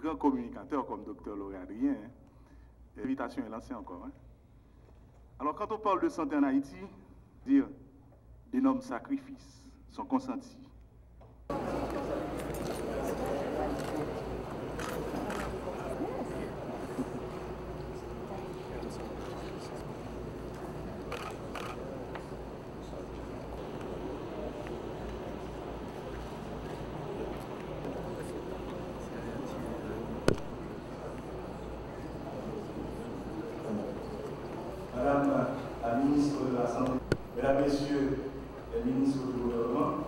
grand communicateur comme Dr Laurent Adrien. L'invitation est lancée encore. Alors, quand on parle de santé en Haïti, dire d'énormes sacrifices sont consentis. Madame la ministre de la Santé, Mesdames, Messieurs les ministres du gouvernement,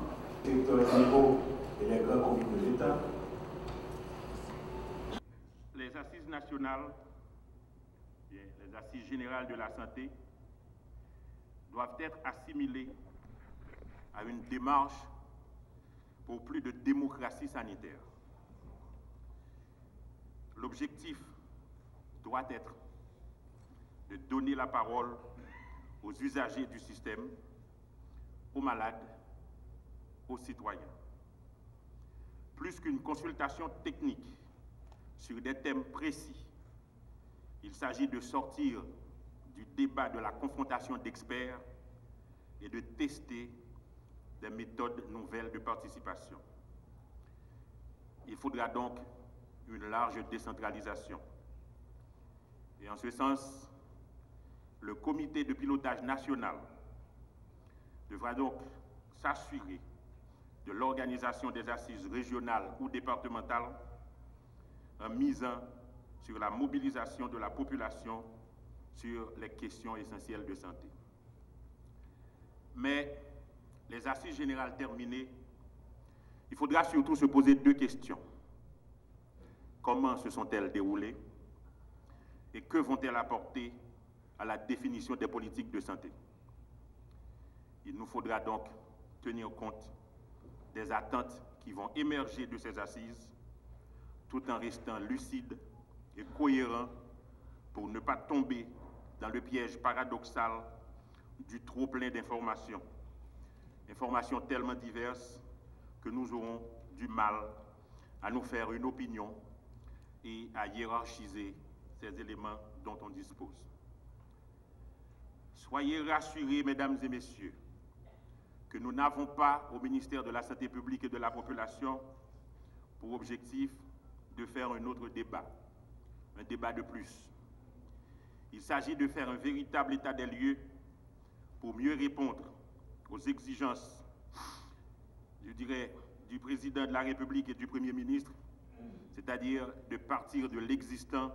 les directeurs généraux et les grands comités de l'État. Les assises nationales, les assises générales de la santé, doivent être assimilées à une démarche pour plus de démocratie sanitaire. L'objectif doit être de donner la parole aux usagers du système, aux malades, aux citoyens. Plus qu'une consultation technique sur des thèmes précis, il s'agit de sortir du débat de la confrontation d'experts et de tester des méthodes nouvelles de participation. Il faudra donc une large décentralisation. Et en ce sens, le comité de pilotage national devra donc s'assurer de l'organisation des assises régionales ou départementales en misant sur la mobilisation de la population sur les questions essentielles de santé. Mais les assises générales terminées, il faudra surtout se poser deux questions. Comment se sont-elles déroulées et que vont-elles apporter à la définition des politiques de santé? Il nous faudra donc tenir compte des attentes qui vont émerger de ces assises, tout en restant lucide et cohérent pour ne pas tomber dans le piège paradoxal du trop-plein d'informations. Informations tellement diverses que nous aurons du mal à nous faire une opinion et à hiérarchiser ces éléments dont on dispose. Soyez rassurés, mesdames et messieurs, que nous n'avons pas, au ministère de la Santé publique et de la Population, pour objectif de faire un autre débat, un débat de plus. Il s'agit de faire un véritable état des lieux pour mieux répondre aux exigences, je dirais, du président de la République et du Premier ministre, c'est-à-dire de partir de l'existant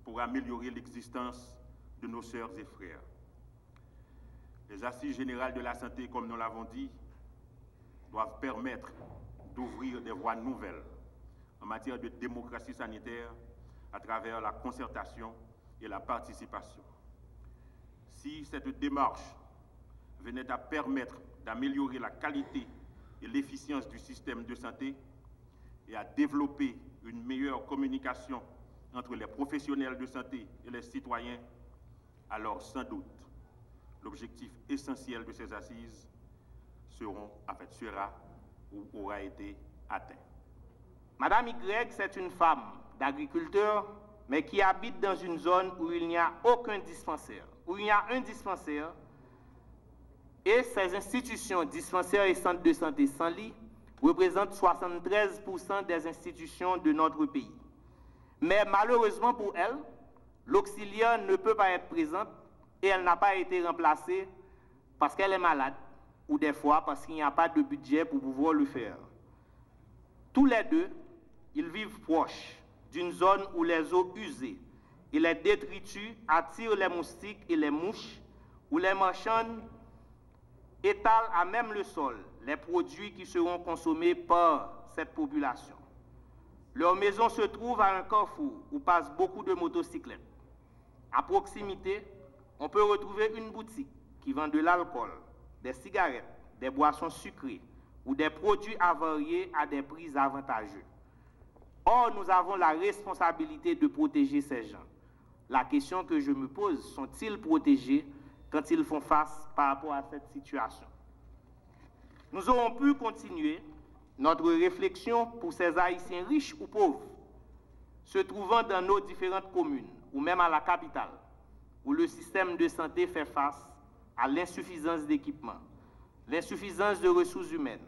pour améliorer l'existence de nos sœurs et frères. Les assises générales de la santé, comme nous l'avons dit, doivent permettre d'ouvrir des voies nouvelles en matière de démocratie sanitaire à travers la concertation et la participation. Si cette démarche venait à permettre d'améliorer la qualité et l'efficience du système de santé et à développer une meilleure communication entre les professionnels de santé et les citoyens, alors sans doute, l'objectif essentiel de ces assises sera ou aura été atteint. Madame Y, c'est une femme d'agriculteur, mais qui habite dans une zone où il n'y a aucun dispensaire, où il y a un dispensaire, et ces institutions, dispensaires et centres de santé sans lit, représentent 73% des institutions de notre pays. Mais malheureusement pour elle, l'auxiliaire ne peut pas être présente et elle n'a pas été remplacée parce qu'elle est malade ou des fois parce qu'il n'y a pas de budget pour pouvoir le faire. Tous les deux, ils vivent proches d'une zone où les eaux usées et les détritus attirent les moustiques et les mouches, où les marchands étalent à même le sol les produits qui seront consommés par cette population. Leur maison se trouve à un carrefour où passent beaucoup de motocyclettes. À proximité, on peut retrouver une boutique qui vend de l'alcool, des cigarettes, des boissons sucrées ou des produits avariés à des prix avantageux. Or, nous avons la responsabilité de protéger ces gens. La question que je me pose, sont-ils protégés quand ils font face par rapport à cette situation? Nous aurons pu continuer notre réflexion pour ces Haïtiens riches ou pauvres. se trouvant dans nos différentes communes ou même à la capitale, où le système de santé fait face à l'insuffisance d'équipements, l'insuffisance de ressources humaines,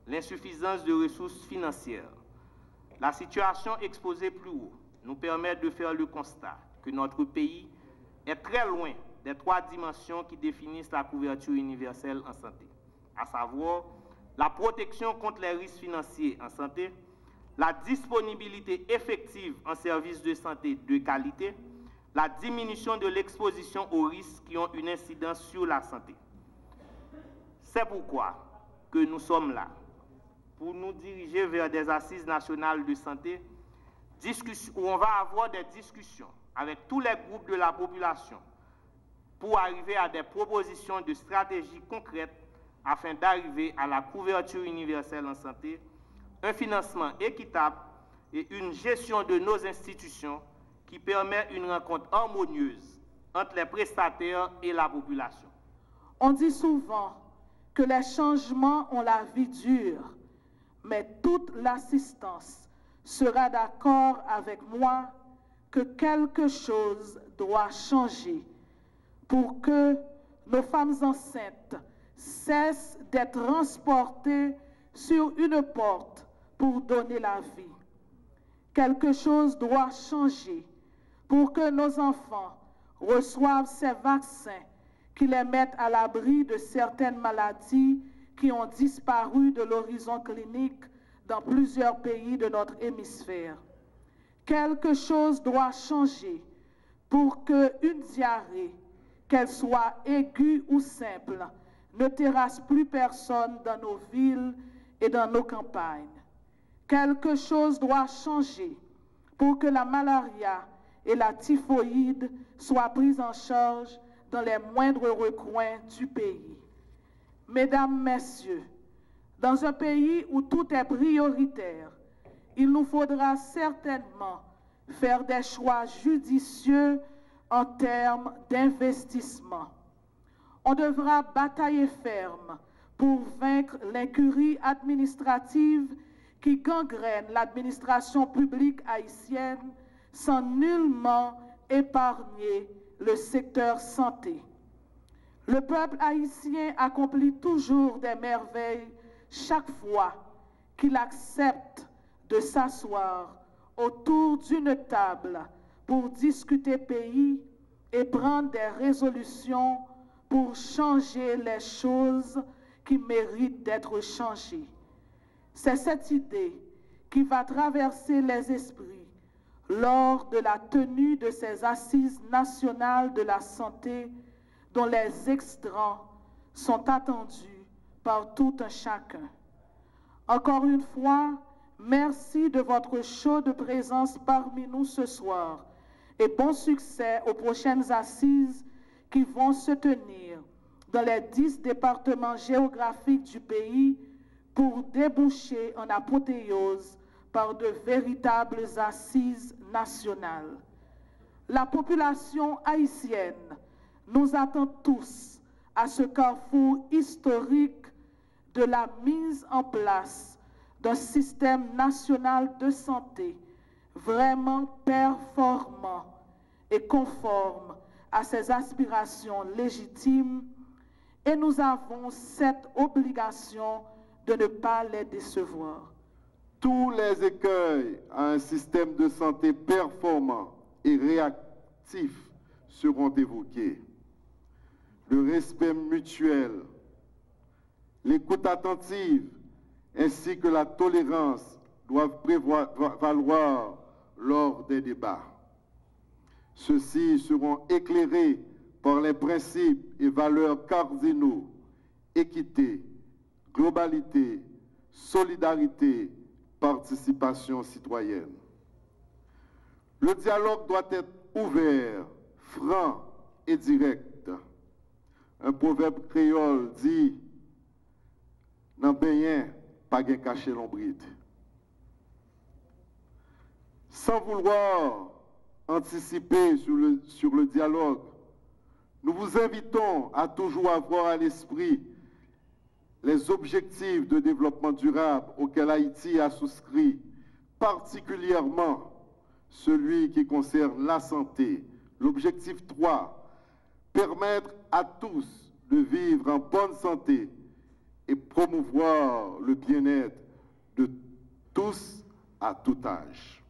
l'insuffisance de ressources financières. La situation exposée plus haut nous permet de faire le constat que notre pays est très loin des 3 dimensions qui définissent la couverture universelle en santé, à savoir la protection contre les risques financiers en santé, la disponibilité effective en services de santé de qualité, la diminution de l'exposition aux risques qui ont une incidence sur la santé. C'est pourquoi que nous sommes là, pour nous diriger vers des assises nationales de santé, où on va avoir des discussions avec tous les groupes de la population pour arriver à des propositions de stratégies concrètes afin d'arriver à la couverture universelle en santé, un financement équitable et une gestion de nos institutions qui permet une rencontre harmonieuse entre les prestataires et la population. On dit souvent que les changements ont la vie dure, mais toute l'assistance sera d'accord avec moi que quelque chose doit changer pour que nos femmes enceintes cessent d'être transportées sur une porte pour donner la vie. Quelque chose doit changer pour que nos enfants reçoivent ces vaccins qui les mettent à l'abri de certaines maladies qui ont disparu de l'horizon clinique dans plusieurs pays de notre hémisphère. Quelque chose doit changer pour qu'une diarrhée, qu'elle soit aiguë ou simple, ne terrasse plus personne dans nos villes et dans nos campagnes. Quelque chose doit changer pour que la malaria et la typhoïde soient prises en charge dans les moindres recoins du pays. Mesdames, Messieurs, dans un pays où tout est prioritaire, il nous faudra certainement faire des choix judicieux en termes d'investissement. On devra batailler ferme pour vaincre l'incurie administrative qui gangrène l'administration publique haïtienne sans nullement épargner le secteur santé. Le peuple haïtien accomplit toujours des merveilles chaque fois qu'il accepte de s'asseoir autour d'une table pour discuter pays et prendre des résolutions pour changer les choses qui méritent d'être changées. C'est cette idée qui va traverser les esprits lors de la tenue de ces assises nationales de la santé dont les extrants sont attendus par tout un chacun. Encore une fois, merci de votre chaude présence parmi nous ce soir et bon succès aux prochaines assises qui vont se tenir dans les 10 départements géographiques du pays pour déboucher en apothéose par de véritables assises nationales. La population haïtienne nous attend tous à ce carrefour historique de la mise en place d'un système national de santé vraiment performant et conforme à ses aspirations légitimes, et nous avons cette obligation de ne pas les décevoir. Tous les écueils à un système de santé performant et réactif seront évoqués. Le respect mutuel, l'écoute attentive ainsi que la tolérance doivent valoir lors des débats. Ceux-ci seront éclairés par les principes et valeurs cardinaux, équité, globalité, solidarité, participation citoyenne. Le dialogue doit être ouvert, franc et direct. Un proverbe créole dit « Nan payen, pas gen caché l'ombride ». Sans vouloir anticiper sur le dialogue, nous vous invitons à toujours avoir à l'esprit les objectifs de développement durable auxquels Haïti a souscrit, particulièrement celui qui concerne la santé. L'objectif 3, permettre à tous de vivre en bonne santé et promouvoir le bien-être de tous à tout âge.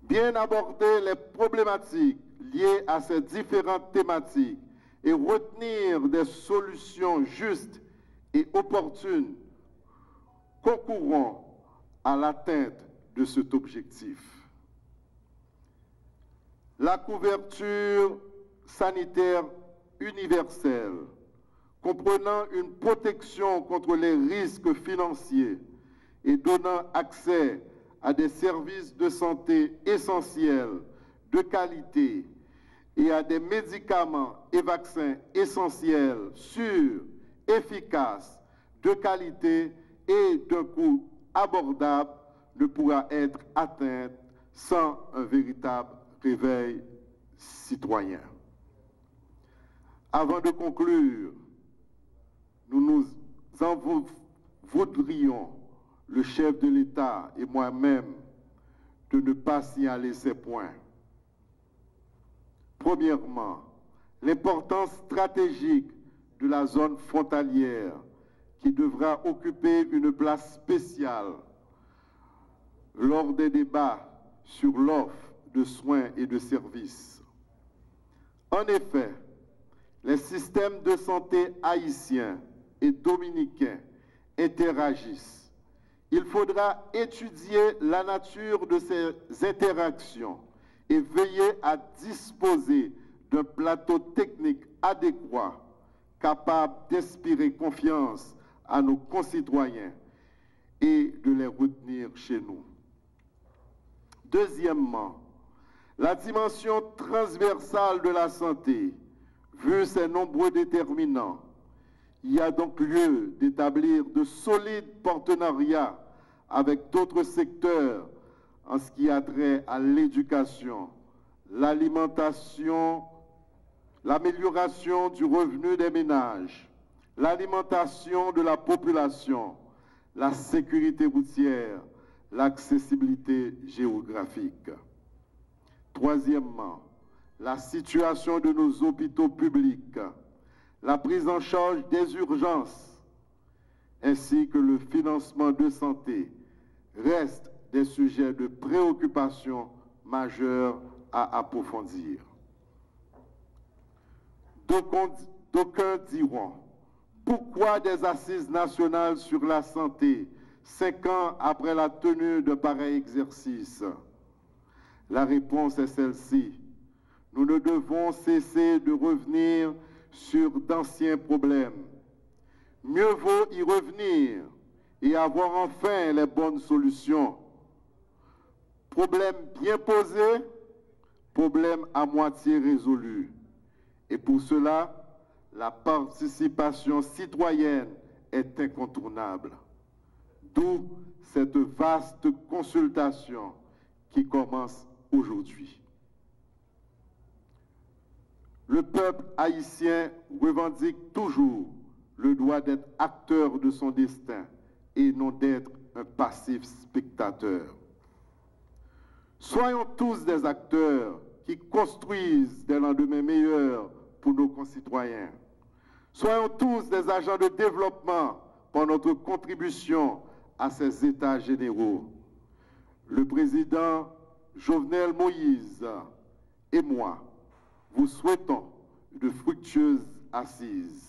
Bien aborder les problématiques liées à ces différentes thématiques et retenir des solutions justes et opportunes concourant à l'atteinte de cet objectif. La couverture sanitaire universelle, comprenant une protection contre les risques financiers et donnant accès à des services de santé essentiels, de qualité, et à des médicaments et vaccins essentiels, sûrs, efficaces, de qualité et d'un coût abordable, ne pourra être atteinte sans un véritable réveil citoyen. Avant de conclure, nous en voudrions, le chef de l'État et moi-même, de ne pas signaler ces points. Premièrement, l'importance stratégique de la zone frontalière qui devra occuper une place spéciale lors des débats sur l'offre de soins et de services. En effet, les systèmes de santé haïtiens et dominicains interagissent. Il faudra étudier la nature de ces interactions et veiller à disposer d'un plateau technique adéquat, capable d'inspirer confiance à nos concitoyens et de les retenir chez nous. Deuxièmement, la dimension transversale de la santé, vu ses nombreux déterminants. Il y a donc lieu d'établir de solides partenariats avec d'autres secteurs en ce qui a trait à l'éducation, l'alimentation, l'amélioration du revenu des ménages, l'alimentation de la population, la sécurité routière, l'accessibilité géographique. Troisièmement, la situation de nos hôpitaux publics, la prise en charge des urgences, ainsi que le financement de santé restent des sujets de préoccupation majeurs à approfondir. D'aucuns diront, pourquoi des assises nationales sur la santé 5 ans après la tenue de pareil exercice? La réponse est celle-ci. Nous ne devons cesser de revenir sur d'anciens problèmes. Mieux vaut y revenir et avoir enfin les bonnes solutions. Problème bien posé, problème à moitié résolu. Et pour cela, la participation citoyenne est incontournable. D'où cette vaste consultation qui commence aujourd'hui. Le peuple haïtien revendique toujours le droit d'être acteur de son destin et non d'être un passif spectateur. Soyons tous des acteurs qui construisent des lendemains meilleurs pour nos concitoyens. Soyons tous des agents de développement pour notre contribution à ces États généraux. Le président Jovenel Moïse et moi vous souhaitons de fructueuses assises.